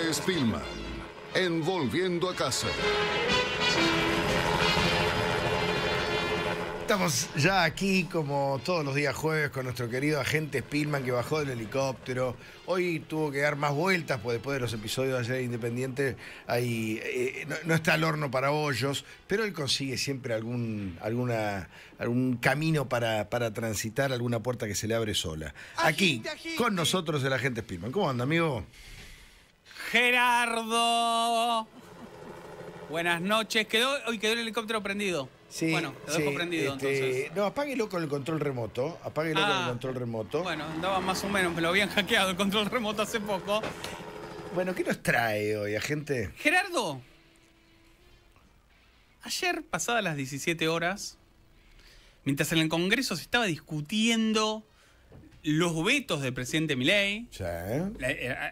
de Spillman, en Volviendo a Casa. Estamos ya aquí como todos los días jueves con nuestro querido agente Spillman que bajó del helicóptero. Hoy tuvo que dar más vueltas, pues después de los episodios de ayer Independiente ahí, no está al horno para bollos, pero él consigue siempre algún camino para transitar, alguna puerta que se le abre sola. Aquí, con nosotros el agente Spillman. ¿Cómo anda, amigo? Gerardo. Buenas noches. Hoy quedó el helicóptero prendido. Sí, bueno, lo dejo prendido entonces. No, apáguelo con el control remoto. Apáguelo con el control remoto. Bueno, andaba más o menos, me lo habían hackeado el control remoto hace poco. Bueno, ¿qué nos trae hoy, agente? Gerardo, ayer, pasadas las 17 horas, mientras en el Congreso se estaba discutiendo los vetos del presidente Milei, Sí.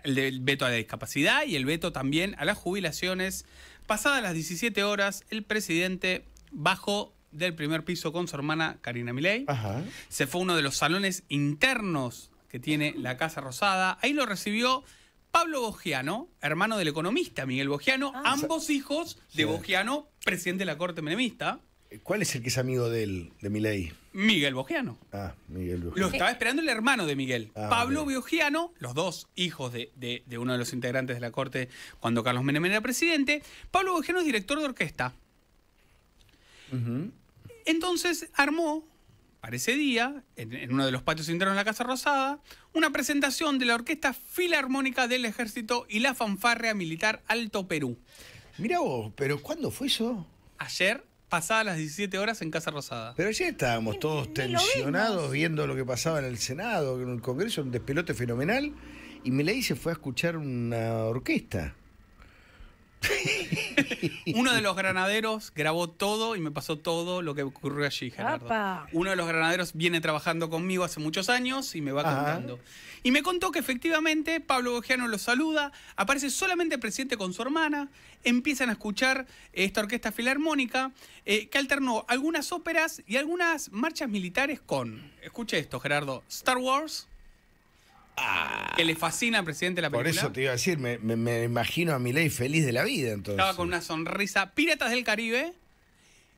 el veto a la discapacidad y el veto también a las jubilaciones, pasadas las 17 horas, el presidente bajó del primer piso con su hermana Karina Milei. Ajá. Se fue a uno de los salones internos que tiene la Casa Rosada. Ahí lo recibió Pablo Bogiano, hermano del economista Miguel Bogiano, ambos hijos de Bogiano, presidente de la Corte Menemista. ¿Cuál es el que es amigo de Milei? Miguel Bogiano. Ah, Miguel Lo Bogiano. estaba esperando el hermano de Miguel. Pablo bien. Bogiano, los dos hijos de uno de los integrantes de la Corte cuando Carlos Menem era presidente. Pablo Bogiano es director de orquesta. Entonces armó, para ese día, en uno de los patios internos de la Casa Rosada, una presentación de la Orquesta Filarmónica del Ejército y la Fanfarria Militar Alto Perú. Mirá vos, pero ¿cuándo fue eso? Ayer, pasadas las 17 horas en Casa Rosada. Pero ayer estábamos todos lo tensionados vimos. viendo lo que pasaba en el Senado, en el Congreso, un despelote fenomenal, y Milei se fue a escuchar una orquesta. Uno de los granaderos grabó todo y me pasó todo lo que ocurrió allí, Gerardo. ¡Apa! Uno de los granaderos viene trabajando conmigo hace muchos años y me va contando. Y me contó que efectivamente Pablo Bogiano lo saluda, aparece solamente el presidente con su hermana, empiezan a escuchar esta orquesta filarmónica que alternó algunas óperas y algunas marchas militares con, escuche esto, Gerardo, Star Wars, que le fascina al presidente la Por película. eso te iba a decir, me imagino a Milei feliz de la vida, entonces. Estaba con una sonrisa. Piratas del Caribe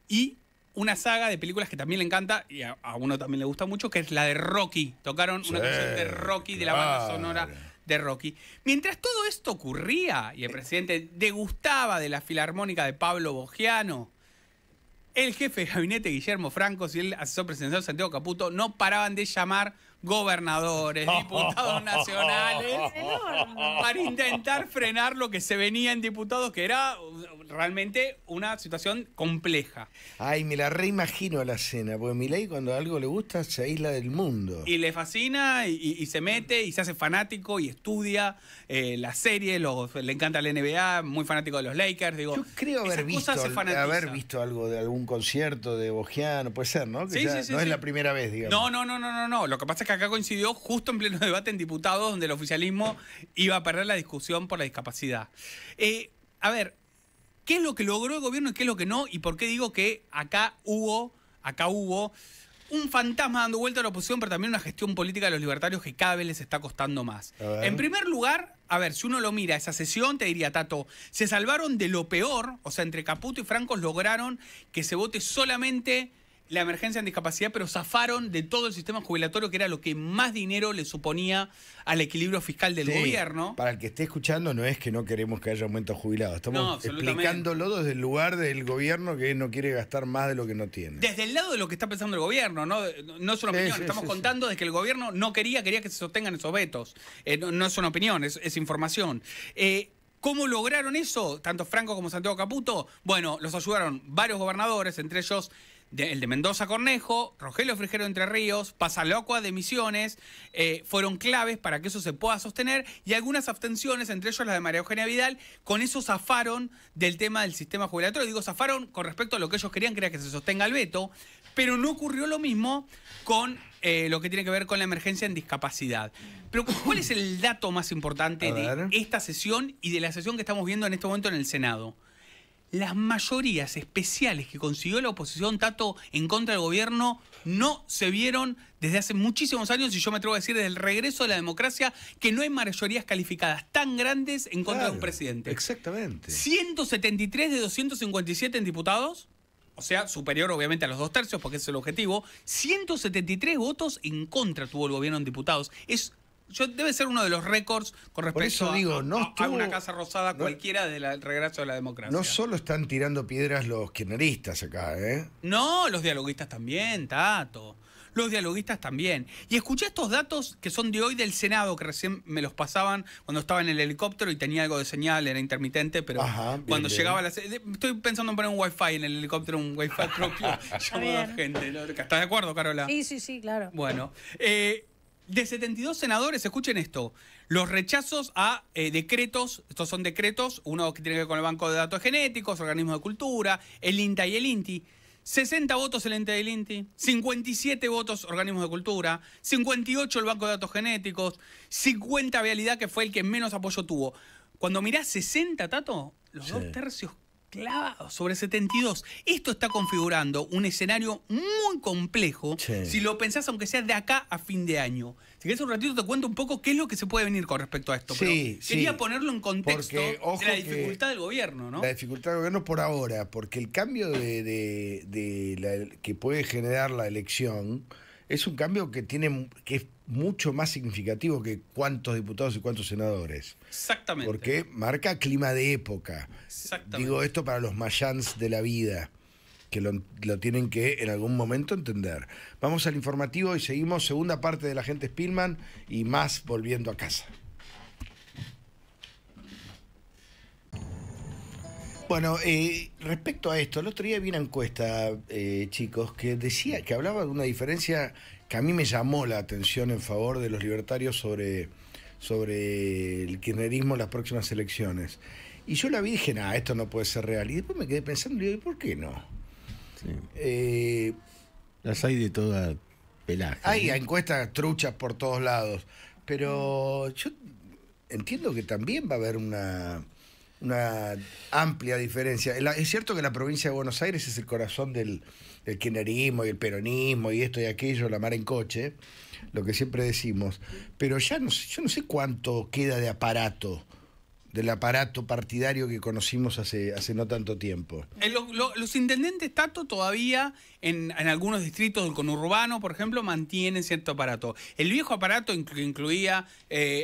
y una saga de películas que también le encanta y a uno también le gusta mucho, que es la de Rocky. Tocaron una canción de Rocky, de la banda sonora de Rocky. Mientras todo esto ocurría y el presidente degustaba de la filarmónica de Pablo Bogiano, el jefe de gabinete Guillermo Franco y el asesor presidencial Santiago Caputo no paraban de llamar gobernadores, diputados nacionales, para intentar frenar lo que se venía en diputados, que era realmente una situación compleja. Ay, me la reimagino a la cena, porque Milei cuando algo le gusta se aísla del mundo. Y le fascina y se mete y se hace fanático y estudia la serie, le encanta la NBA, muy fanático de los Lakers. Digo, Yo creo haber esas cosas se fanatiza. visto algo de algún concierto de Bogiano, puede ser, ¿no? Que Sí, ya sí, no es sí. la primera vez, digamos. No. Lo que pasa es que acá coincidió justo en pleno debate en diputados donde el oficialismo iba a perder la discusión por la discapacidad. A ver, ¿qué es lo que logró el gobierno y qué es lo que no? ¿Y por qué digo que acá hubo un fantasma dando vuelta a la oposición, pero también una gestión política de los libertarios que cada vez les está costando más? En primer lugar, a ver, si uno lo mira, esa sesión, te diría, Tato, se salvaron de lo peor, o sea, entre Caputo y Franco lograron que se vote solamente la emergencia en discapacidad, pero zafaron de todo el sistema jubilatorio, que era lo que más dinero le suponía al equilibrio fiscal del Sí, gobierno. Para el que esté escuchando, no es que no queremos que haya aumento de jubilados. No, Estamos absolutamente. explicándolo desde el lugar del gobierno que no quiere gastar más de lo que no tiene. Desde el lado de lo que está pensando el gobierno, no es una opinión. Sí, Estamos sí. contando de que el gobierno no quería que se sostengan esos vetos. No es una opinión, es información. ¿Cómo lograron eso? Tanto Franco como Santiago Caputo. Bueno, los ayudaron varios gobernadores, entre ellos el de Mendoza Cornejo, Rogelio Frigero de Entre Ríos, Pasalocua de Misiones, fueron claves para que eso se pueda sostener, y algunas abstenciones, entre ellos la de María Eugenia Vidal. Con eso zafaron del tema del sistema jubilatorio. Digo, zafaron con respecto a lo que ellos querían, que era que se sostenga el veto, pero no ocurrió lo mismo con lo que tiene que ver con la emergencia en discapacidad. Pero ¿cuál es el dato más importante de esta sesión y de la sesión que estamos viendo en este momento en el Senado? las mayorías especiales que consiguió la oposición, Tato, en contra del gobierno, no se vieron desde hace muchísimos años, y yo me atrevo a decir desde el regreso de la democracia, que no hay mayorías calificadas tan grandes en contra de un presidente. Exactamente. 173 de 257 en diputados, o sea, superior obviamente a los 2/3, porque ese es el objetivo. 173 votos en contra tuvo el gobierno en diputados. Debe ser uno de los récords con respecto a una Casa Rosada cualquiera del regreso de la democracia. No solo están tirando piedras los kirchneristas acá, ¿eh? No, los dialoguistas también, Tato. Los dialoguistas también. Y escuché estos datos que son de hoy del Senado, que recién me los pasaban cuando estaba en el helicóptero y tenía algo de señal, era intermitente, pero cuando llegaba a la... Estoy pensando en poner un wifi en el helicóptero, un wifi propio. Llamado a gente. ¿Estás de acuerdo, Carola? Sí, claro. Bueno, de 72 senadores, escuchen esto, los rechazos a decretos, estos son decretos, uno que tiene que ver con el Banco de Datos Genéticos, organismos de cultura, el INTA y el INTI. 60 votos el ente del INTI, 57 votos organismos de cultura, 58 el Banco de Datos Genéticos, 50 Vialidad, que fue el que menos apoyo tuvo. Cuando mirás 60, Tato, los 2/3 clavados sobre 72. Esto está configurando un escenario muy complejo, si lo pensás, aunque sea de acá a fin de año. Si querés un ratito te cuento un poco qué es lo que se puede venir con respecto a esto. Quería ponerlo en contexto de la dificultad del gobierno, ¿no? La dificultad del gobierno por ahora, porque el cambio que puede generar la elección es un cambio que es mucho más significativo que cuántos diputados y cuántos senadores. Exactamente. Porque marca clima de época. Exactamente. Digo esto para los mayans de la vida, que lo tienen que en algún momento entender. Vamos al informativo y seguimos segunda parte de La Gente Spillman y más volviendo a casa. Bueno, respecto a esto, el otro día vi una encuesta, chicos, que hablaba de una diferencia que a mí me llamó la atención en favor de los libertarios sobre el kirchnerismo en las próximas elecciones. Y yo la vi y dije, esto no puede ser real. Y después me quedé pensando, y digo, ¿por qué no? Sí. Las hay de toda pelaje. Hay encuestas truchas por todos lados, pero yo entiendo que también va a haber una amplia diferencia. Es cierto que la provincia de Buenos Aires es el corazón del kirchnerismo y el peronismo y esto y aquello, la mar en coche, lo que siempre decimos, pero yo no sé cuánto queda del aparato partidario que conocimos hace no tanto tiempo. Los intendentes, Tato, todavía en algunos distritos del conurbano, por ejemplo, mantienen cierto aparato. El viejo aparato incluía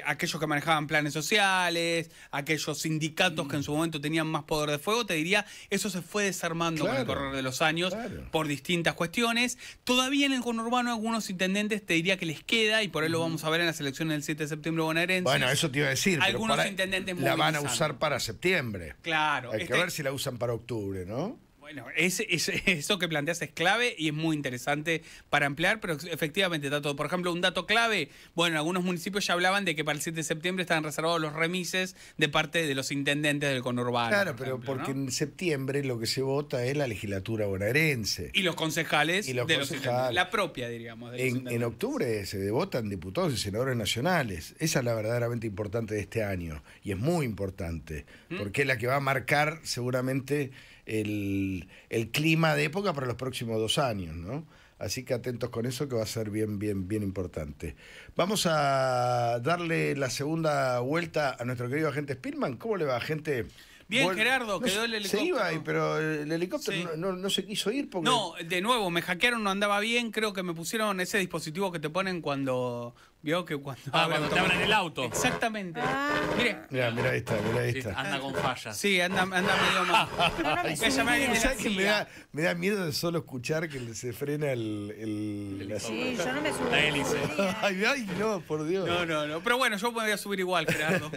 aquellos que manejaban planes sociales, aquellos sindicatos que en su momento tenían más poder de fuego, te diría, eso se fue desarmando con el correr de los años por distintas cuestiones. Todavía en el conurbano algunos intendentes te diría que les queda, y por ahí lo vamos a ver en las elecciones del 7 de septiembre bonaerense. Bueno, eso te iba a decir, algunos pero intendentes la van a usar para septiembre. Claro. Hay que ver si la usan para octubre, ¿no? Bueno, eso que planteas es clave y es muy interesante para ampliar, pero efectivamente, Tato, por ejemplo, un dato clave, bueno, algunos municipios ya hablaban de que para el 7 de septiembre estaban reservados los remises de parte de los intendentes del conurbano. Claro, pero porque en septiembre lo que se vota es la legislatura bonaerense. Y los concejales de los intendentes, la propia, diríamos. En octubre se votan diputados y senadores nacionales. Esa es la verdaderamente importante de este año, y es muy importante, porque es la que va a marcar seguramente el clima de época para los próximos 2 años, ¿no? Así que atentos con eso, que va a ser bien importante. Vamos a darle la segunda vuelta a nuestro querido agente Spillman. ¿Cómo le va, agente? Bien, Gerardo, quedó el helicóptero. Se iba, pero el helicóptero no se quiso ir porque... No, de nuevo, me hackearon, no andaba bien. Creo que me pusieron ese dispositivo que te ponen cuando... ¿Vio? Que cuando te abran el auto. Exactamente. Mire. Mira esta. Anda con fallas. Sí, anda medio mal. ¿Sabes que me da miedo de solo escuchar que se frena Sí, yo no me subo. La hélice. Ay, no, por Dios. No. Pero bueno, yo me voy a subir igual, Gerardo.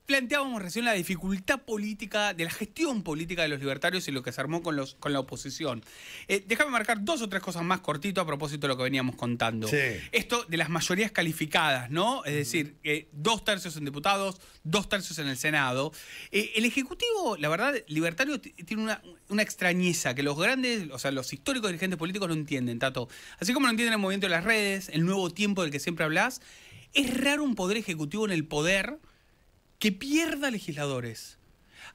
Planteábamos recién la dificultad política, de la gestión política de los libertarios y lo que se armó con la oposición. Déjame marcar 2 o 3 cosas más cortito a propósito de lo que veníamos contando. Sí. Esto de las mayorías calificadas, ¿no? Es decir, 2/3 en diputados, 2/3 en el Senado. El Ejecutivo, la verdad, libertario, tiene una extrañeza que los grandes, o sea, los históricos dirigentes políticos no entienden, Tato. Así como no entienden el movimiento de las redes, el nuevo tiempo del que siempre hablas, es raro un poder ejecutivo en el poder que pierda legisladores.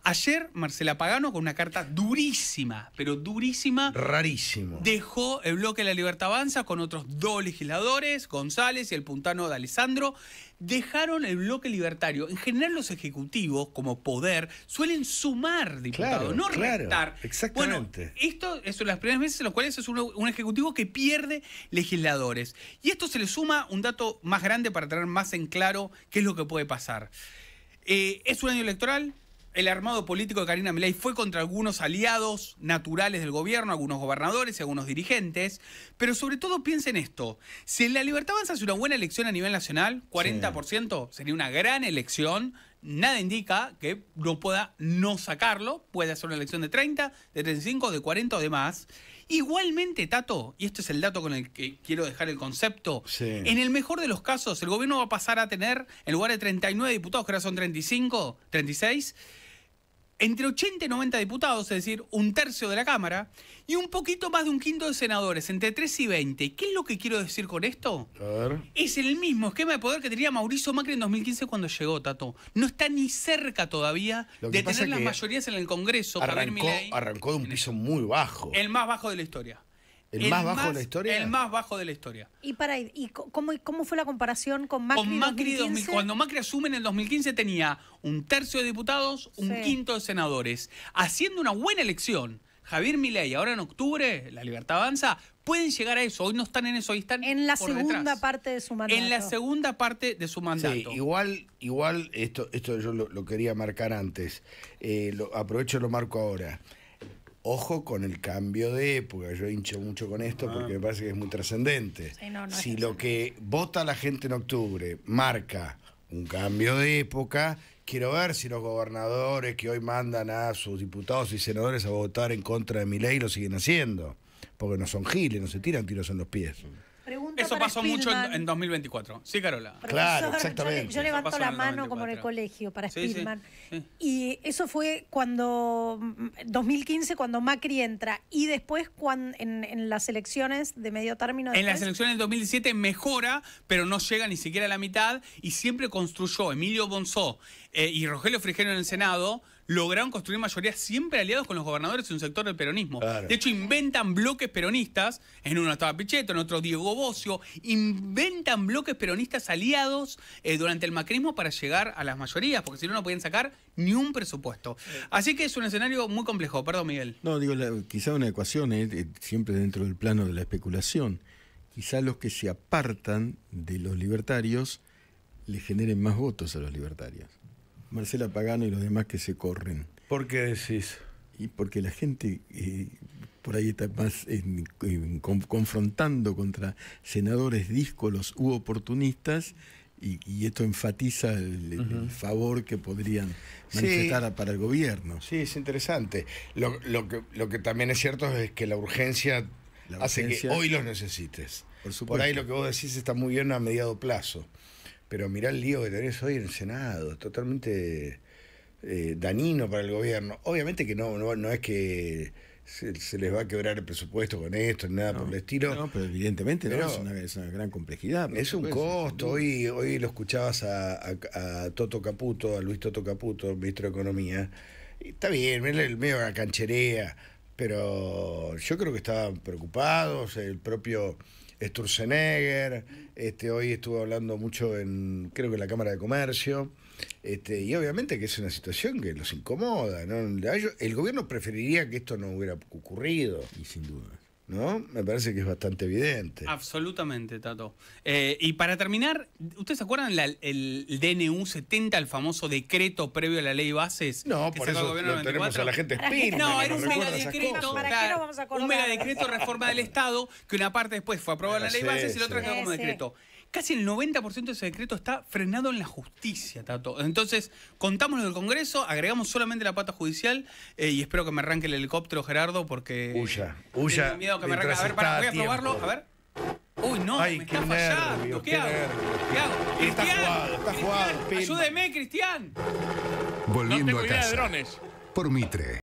Ayer, Marcela Pagano, con una carta durísima, pero durísima, Rarísimo. dejó el bloque de La Libertad Avanza con otros 2 legisladores, González y el puntano de Alessandro. Dejaron el bloque libertario. En general, los ejecutivos, como poder, suelen sumar diputados, Claro, no claro, restar. exactamente. Bueno, esto es las primeras veces en las cuales es un ejecutivo que pierde legisladores. Y esto se le suma un dato más grande para tener más en claro qué es lo que puede pasar. Es un año electoral. El armado político de Karina Milei fue contra algunos aliados naturales del gobierno, algunos gobernadores y algunos dirigentes, pero sobre todo piensen esto: si La Libertad Avanza hace una buena elección a nivel nacional, 40%, sería una gran elección. Nada indica que no pueda no sacarlo, puede hacer una elección de 30, de 35, de 40 o de más. Igualmente, Tato, y este es el dato con el que quiero dejar el concepto, Sí. en el mejor de los casos, el gobierno va a pasar a tener, en lugar de 39 diputados, que ahora son 35, 36, entre 80 y 90 diputados, es decir, un tercio de la Cámara, y un poquito más de un quinto de senadores, entre 3 y 20. ¿Qué es lo que quiero decir con esto? A ver. Es el mismo esquema de poder que tenía Mauricio Macri en 2015 cuando llegó, Tato. No está ni cerca todavía Lo que de pasa tener las que mayorías en el Congreso. Javier Milei, Arrancó de un piso muy bajo. el más bajo de la historia. ¿El más bajo de la historia? El más bajo de la historia. ¿Cómo fue la comparación con Macri? Con Macri 2015? cuando Macri asume en el 2015 tenía un tercio de diputados, un Sí. quinto de senadores. Haciendo una buena elección, Javier Milei, ahora en octubre, La Libertad Avanza, pueden llegar a eso. Hoy no están en eso, hoy están En la por segunda detrás. parte de su mandato. En la segunda parte de su mandato. Sí, igual esto yo lo quería marcar antes. Aprovecho y lo marco ahora. Ojo con el cambio de época. Yo hincho mucho con esto porque me parece que es muy trascendente. Sí, no es Si lo que vota la gente en octubre marca un cambio de época, quiero ver si los gobernadores que hoy mandan a sus diputados y senadores a votar en contra de Milei lo siguen haciendo. Porque no son giles, no se tiran tiros en los pies. Pregunta Eso para pasó mucho Spielman. en 2024. Sí, Carola. Claro, Profesor, exactamente. Yo Eso levanto pasó la en el mano como en el 94. colegio para Sí, sí, Spielman. sí. Y eso fue cuando 2015, cuando Macri entra. Y después en las elecciones de medio término. En las después, elecciones del 2017 mejora, pero no llega ni siquiera a la mitad, y siempre construyó Emilio Bonzó y Rogelio Frigerio en el Senado, lograron construir mayorías siempre aliados con los gobernadores y un sector del peronismo. Claro. De hecho, inventan bloques peronistas, en uno estaba Pichetto, en otro Diego Bocio, inventan bloques peronistas aliados durante el macrismo para llegar a las mayorías, porque si no, no podían sacar ni un presupuesto. Así que es un escenario muy complejo. Perdón, Miguel. No, digo, quizá una ecuación siempre dentro del plano de la especulación. Quizá los que se apartan de los libertarios le generen más votos a los libertarios. Marcela Pagano y los demás que se corren. ¿Por qué decís? Y porque la gente por ahí está más confrontando contra senadores díscolos u oportunistas, y esto enfatiza el favor que podrían manifestar para el gobierno. Sí, es interesante. Lo que también es cierto es que la urgencia hace que hoy los necesites. Por supuesto. Por ahí lo que vos decís está muy bien a mediado plazo. Pero mirá el lío que tenés hoy en el Senado, totalmente dañino para el gobierno. Obviamente que no es que se les va a quebrar el presupuesto con esto, ni nada por el estilo. No, pero evidentemente Pero es una gran complejidad. por es un supuesto, costo. sin duda. Hoy lo escuchabas a Toto Caputo, a Luis Toto Caputo, el ministro de Economía. Y está bien, el medio de la cancherea, pero yo creo que estaban preocupados. El propio Sturzenegger, hoy estuvo hablando mucho creo que en la Cámara de Comercio, y obviamente que es una situación que los incomoda, ¿no? El gobierno preferiría que esto no hubiera ocurrido, Y sin duda. ¿no? Me parece que es bastante evidente. Absolutamente, Tato. Y para terminar, ¿ustedes se acuerdan el DNU 70, el famoso decreto previo a la ley bases? No, que por sacó el eso gobierno lo en tenemos 94? a la gente Para que- espina. No, que era un nos recuerda esas megadecreto. cosas. ¿Para qué lo vamos a acordar? Un megadecreto de reforma del Estado, que una parte después fue aprobada en la ley Sí, bases y la otra sí. quedó como Sí, sí. decreto. Casi el 90% de ese decreto está frenado en la justicia, Tato. Entonces, contamos lo del Congreso, agregamos solamente la pata judicial, y espero que me arranque el helicóptero, Gerardo, porque... Huya. Tengo miedo que me arranque. mientras A ver, pará, voy a está a probarlo, tiempo. a ver. Uy, no, Ay, me qué está fallando. nervios, ¿Qué qué hago? nervios. ¿Qué hago? Está ¡Cristian! jugado, está jugado, ¡Cristian! Pilman. ¡Ayúdeme, Cristian! No Volviendo tengo a idea de casa. drones. Por Mitre.